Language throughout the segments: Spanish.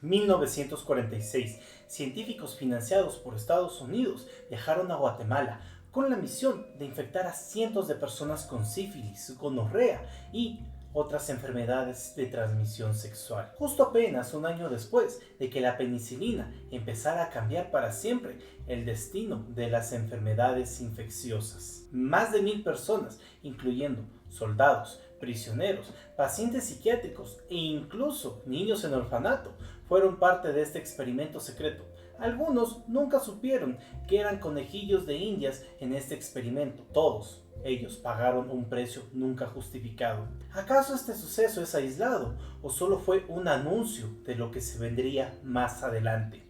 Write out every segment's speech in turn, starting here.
1946, científicos financiados por Estados Unidos viajaron a Guatemala con la misión de infectar a cientos de personas con sífilis, gonorrea y otras enfermedades de transmisión sexual. Justo apenas un año después de que la penicilina empezara a cambiar para siempre el destino de las enfermedades infecciosas. Más de 1000 personas, incluyendo soldados, prisioneros, pacientes psiquiátricos e incluso niños en orfanato, fueron parte de este experimento secreto. Algunos nunca supieron que eran conejillos de indias en este experimento. Todos ellos pagaron un precio nunca justificado. ¿Acaso este suceso es aislado o solo fue un anuncio de lo que se vendría más adelante?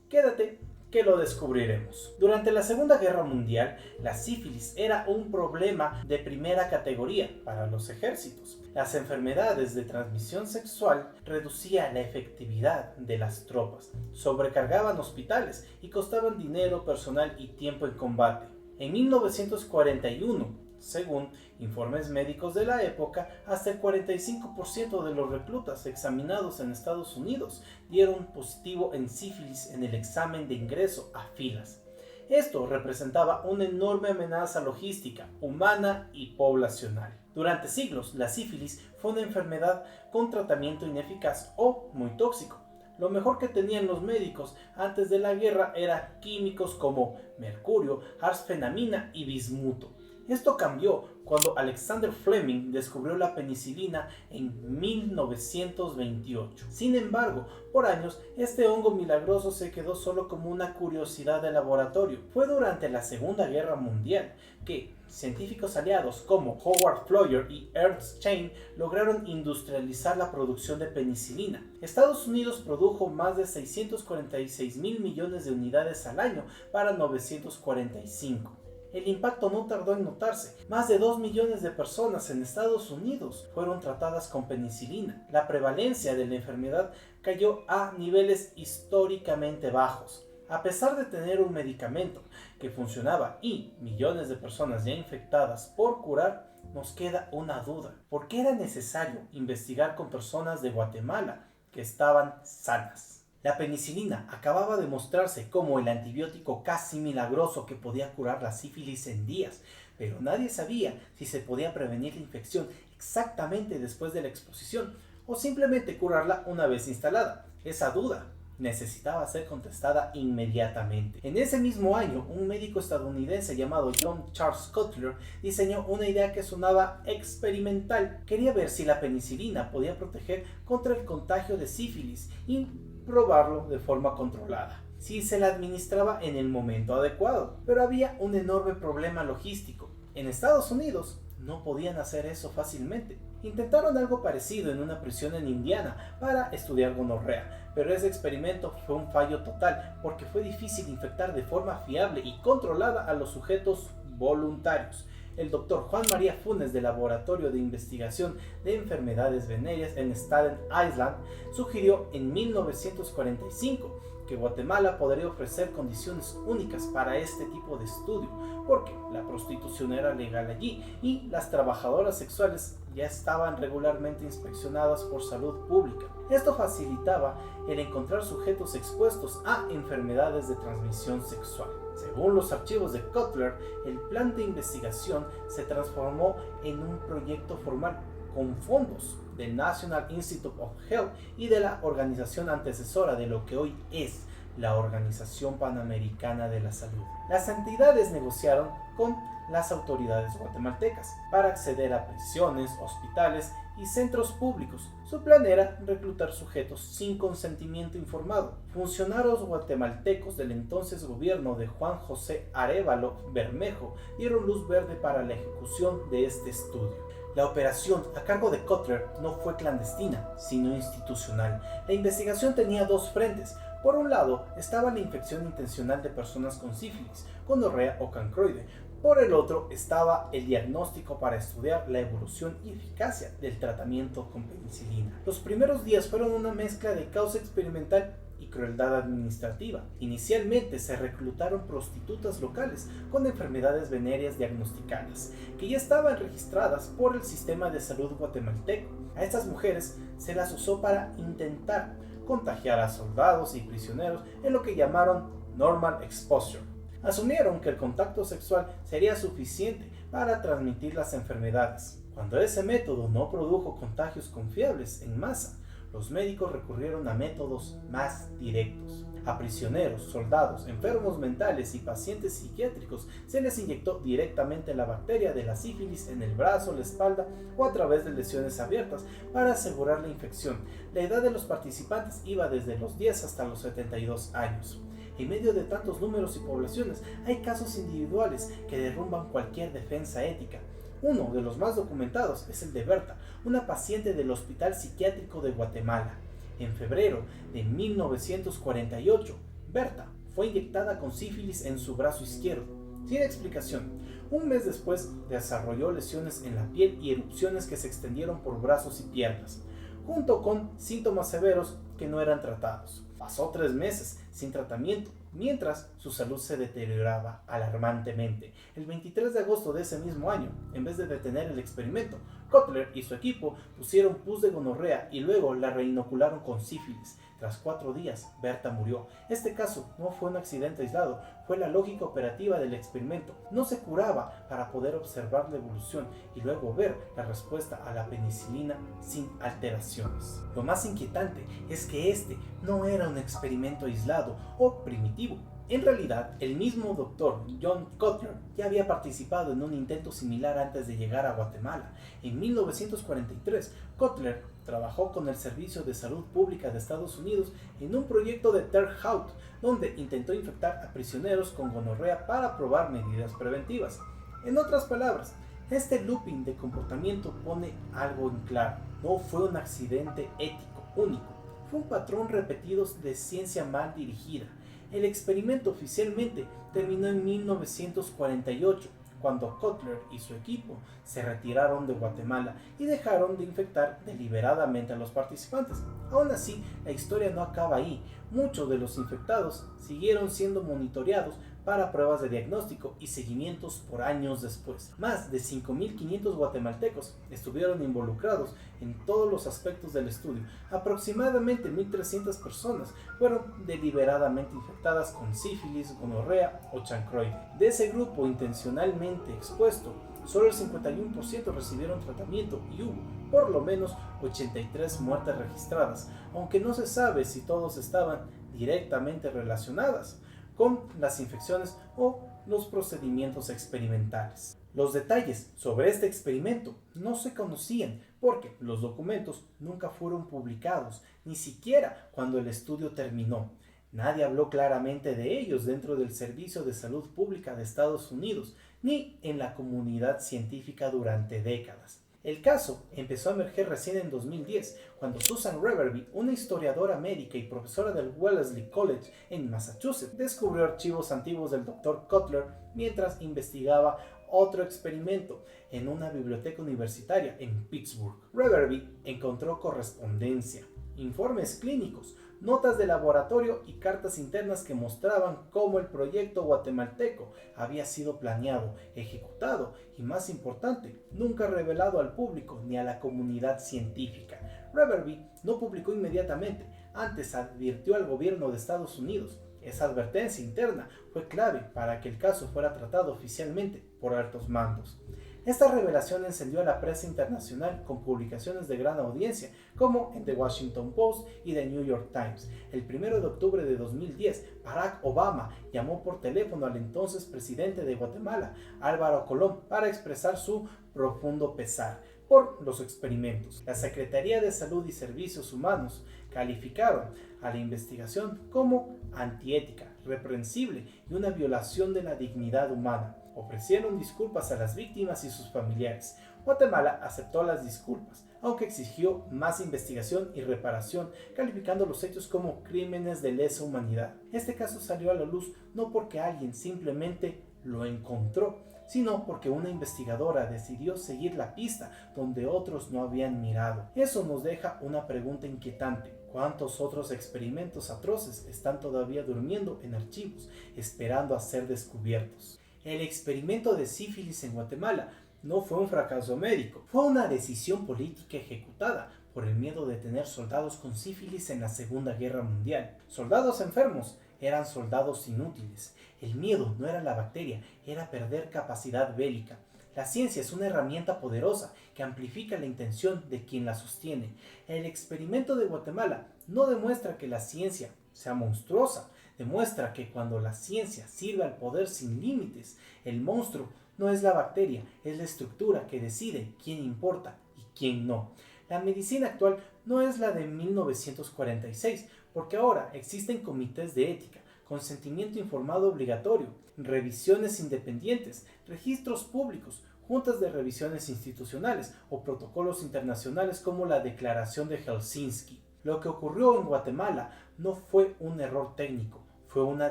Quédate que lo descubriremos. Durante la Segunda Guerra Mundial, la sífilis era un problema de primera categoría para los ejércitos. Las enfermedades de transmisión sexual reducían la efectividad de las tropas, sobrecargaban hospitales y costaban dinero, personal y tiempo en combate. En 1941, según informes médicos de la época, hasta el 45% de los reclutas examinados en Estados Unidos dieron positivo en sífilis en el examen de ingreso a filas. Esto representaba una enorme amenaza logística, humana y poblacional. Durante siglos, la sífilis fue una enfermedad con tratamiento ineficaz o muy tóxico. Lo mejor que tenían los médicos antes de la guerra eran químicos como mercurio, arsfenamina y bismuto. Esto cambió cuando Alexander Fleming descubrió la penicilina en 1928. Sin embargo, por años, este hongo milagroso se quedó solo como una curiosidad de laboratorio. Fue durante la Segunda Guerra Mundial que científicos aliados como Howard Floyer y Ernst Chain lograron industrializar la producción de penicilina. Estados Unidos produjo más de 646 mil millones de unidades al año para 945. El impacto no tardó en notarse. Más de 2 millones de personas en Estados Unidos fueron tratadas con penicilina. La prevalencia de la enfermedad cayó a niveles históricamente bajos. A pesar de tener un medicamento que funcionaba y millones de personas ya infectadas por curar, nos queda una duda. ¿Por qué era necesario investigar con personas de Guatemala que estaban sanas? La penicilina acababa de mostrarse como el antibiótico casi milagroso que podía curar la sífilis en días, pero nadie sabía si se podía prevenir la infección exactamente después de la exposición o simplemente curarla una vez instalada. Esa duda necesitaba ser contestada inmediatamente. En ese mismo año, un médico estadounidense llamado John Charles Cutler diseñó una idea que sonaba experimental. Quería ver si la penicilina podía proteger contra el contagio de sífilis y probarlo de forma controlada, si se la administraba en el momento adecuado. Pero había un enorme problema logístico. En Estados Unidos no podían hacer eso fácilmente. Intentaron algo parecido en una prisión en Indiana para estudiar gonorrea, pero ese experimento fue un fallo total porque fue difícil infectar de forma fiable y controlada a los sujetos voluntarios. El doctor Juan María Funes del Laboratorio de Investigación de Enfermedades Venéreas en Staten Island sugirió en 1945 que Guatemala podría ofrecer condiciones únicas para este tipo de estudio, porque la prostitución era legal allí y las trabajadoras sexuales ya estaban regularmente inspeccionadas por salud pública. Esto facilitaba el encontrar sujetos expuestos a enfermedades de transmisión sexual. Según los archivos de Cutler, el plan de investigación se transformó en un proyecto formal con fondos del National Institute of Health y de la organización antecesora de lo que hoy es la Organización Panamericana de la Salud. Las entidades negociaron con las autoridades guatemaltecas para acceder a prisiones, hospitales y centros públicos. Su plan era reclutar sujetos sin consentimiento informado. Funcionarios guatemaltecos del entonces gobierno de Juan José Arévalo Bermejo dieron luz verde para la ejecución de este estudio. La operación a cargo de Cutler no fue clandestina, sino institucional. La investigación tenía dos frentes. Por un lado estaba la infección intencional de personas con sífilis, gonorrea o cancroide. Por el otro estaba el diagnóstico para estudiar la evolución y eficacia del tratamiento con penicilina. Los primeros días fueron una mezcla de caos experimental y crueldad administrativa. Inicialmente se reclutaron prostitutas locales con enfermedades venéreas diagnosticadas, que ya estaban registradas por el sistema de salud guatemalteco. A estas mujeres se las usó para intentar contagiar a soldados y prisioneros en lo que llamaron normal exposure. Asumieron que el contacto sexual sería suficiente para transmitir las enfermedades. Cuando ese método no produjo contagios confiables en masa, los médicos recurrieron a métodos más directos. A prisioneros, soldados, enfermos mentales y pacientes psiquiátricos se les inyectó directamente la bacteria de la sífilis en el brazo, la espalda o a través de lesiones abiertas para asegurar la infección. La edad de los participantes iba desde los 10 hasta los 72 años. En medio de tantos números y poblaciones, hay casos individuales que derrumban cualquier defensa ética. Uno de los más documentados es el de Berta, una paciente del Hospital Psiquiátrico de Guatemala. En febrero de 1948, Berta fue inyectada con sífilis en su brazo izquierdo, sin explicación. Un mes después desarrolló lesiones en la piel y erupciones que se extendieron por brazos y piernas, junto con síntomas severos que no eran tratados. Pasó 3 meses sin tratamiento, mientras su salud se deterioraba alarmantemente. El 23 de agosto de ese mismo año, en vez de detener el experimento, Kotler y su equipo pusieron pus de gonorrea y luego la reinocularon con sífilis. Tras 4 días, Berta murió. Este caso no fue un accidente aislado, fue la lógica operativa del experimento. No se curaba para poder observar la evolución y luego ver la respuesta a la penicilina sin alteraciones. Lo más inquietante es que este no era un experimento aislado o primitivo. En realidad, el mismo doctor John Kotler ya había participado en un intento similar antes de llegar a Guatemala. En 1943, Kotler trabajó con el Servicio de Salud Pública de Estados Unidos en un proyecto de Terre Haute, donde intentó infectar a prisioneros con gonorrea para probar medidas preventivas. En otras palabras, este looping de comportamiento pone algo en claro. No fue un accidente ético único, fue un patrón repetido de ciencia mal dirigida. El experimento oficialmente terminó en 1948, cuando Kotler y su equipo se retiraron de Guatemala y dejaron de infectar deliberadamente a los participantes. Aún así, la historia no acaba ahí. Muchos de los infectados siguieron siendo monitoreados para pruebas de diagnóstico y seguimientos por años después. Más de 5.500 guatemaltecos estuvieron involucrados en todos los aspectos del estudio. Aproximadamente 1.300 personas fueron deliberadamente infectadas con sífilis, gonorrea o chancroide. De ese grupo intencionalmente expuesto, solo el 51% recibieron tratamiento y hubo por lo menos 83 muertes registradas, aunque no se sabe si todos estaban directamente relacionadas con las infecciones o los procedimientos experimentales. Los detalles sobre este experimento no se conocían porque los documentos nunca fueron publicados, ni siquiera cuando el estudio terminó. Nadie habló claramente de ellos dentro del Servicio de Salud Pública de Estados Unidos, ni en la comunidad científica durante décadas. El caso empezó a emerger recién en 2010, cuando Susan Reverby, una historiadora médica y profesora del Wellesley College en Massachusetts, descubrió archivos antiguos del Dr. Kotler mientras investigaba otro experimento en una biblioteca universitaria en Pittsburgh. Reverby encontró correspondencia, informes clínicos, notas de laboratorio y cartas internas que mostraban cómo el proyecto guatemalteco había sido planeado, ejecutado y, más importante, nunca revelado al público ni a la comunidad científica. Reverby no publicó inmediatamente, antes advirtió al gobierno de Estados Unidos. Esa advertencia interna fue clave para que el caso fuera tratado oficialmente por altos mandos. Esta revelación encendió a la prensa internacional con publicaciones de gran audiencia, como en The Washington Post y The New York Times. El 1 de octubre de 2010, Barack Obama llamó por teléfono al entonces presidente de Guatemala, Álvaro Colón, para expresar su profundo pesar por los experimentos. La Secretaría de Salud y Servicios Humanos calificaron a la investigación como antiética, reprensible y una violación de la dignidad humana. Ofrecieron disculpas a las víctimas y sus familiares. Guatemala aceptó las disculpas, aunque exigió más investigación y reparación, calificando los hechos como crímenes de lesa humanidad. Este caso salió a la luz no porque alguien simplemente lo encontró, sino porque una investigadora decidió seguir la pista donde otros no habían mirado. Eso nos deja una pregunta inquietante. ¿Cuántos otros experimentos atroces están todavía durmiendo en archivos, esperando a ser descubiertos? El experimento de sífilis en Guatemala no fue un fracaso médico, fue una decisión política ejecutada por el miedo de tener soldados con sífilis en la Segunda Guerra Mundial. Soldados enfermos eran soldados inútiles. El miedo no era la bacteria, era perder capacidad bélica. La ciencia es una herramienta poderosa que amplifica la intención de quien la sostiene. El experimento de Guatemala no demuestra que la ciencia sea monstruosa, demuestra que cuando la ciencia sirve al poder sin límites, el monstruo no es la bacteria, es la estructura que decide quién importa y quién no. La medicina actual no es la de 1946, porque ahora existen comités de ética, consentimiento informado obligatorio, revisiones independientes, registros públicos, juntas de revisiones institucionales o protocolos internacionales como la Declaración de Helsinki. Lo que ocurrió en Guatemala no fue un error técnico, fue una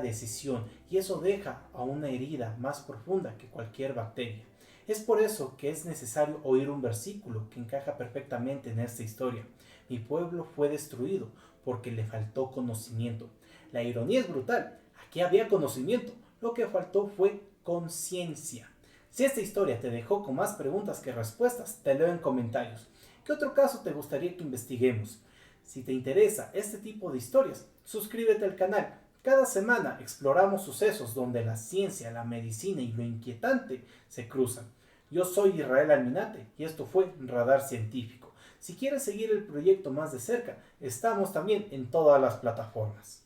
decisión, y eso deja a una herida más profunda que cualquier bacteria. Es por eso que es necesario oír un versículo que encaja perfectamente en esta historia. Mi pueblo fue destruido porque le faltó conocimiento. La ironía es brutal. Aquí había conocimiento. Lo que faltó fue conciencia. Si esta historia te dejó con más preguntas que respuestas, te leo en comentarios. ¿Qué otro caso te gustaría que investiguemos? Si te interesa este tipo de historias, suscríbete al canal. Cada semana exploramos sucesos donde la ciencia, la medicina y lo inquietante se cruzan. Yo soy Israel Alminate y esto fue Radar Científico. Si quieres seguir el proyecto más de cerca, estamos también en todas las plataformas.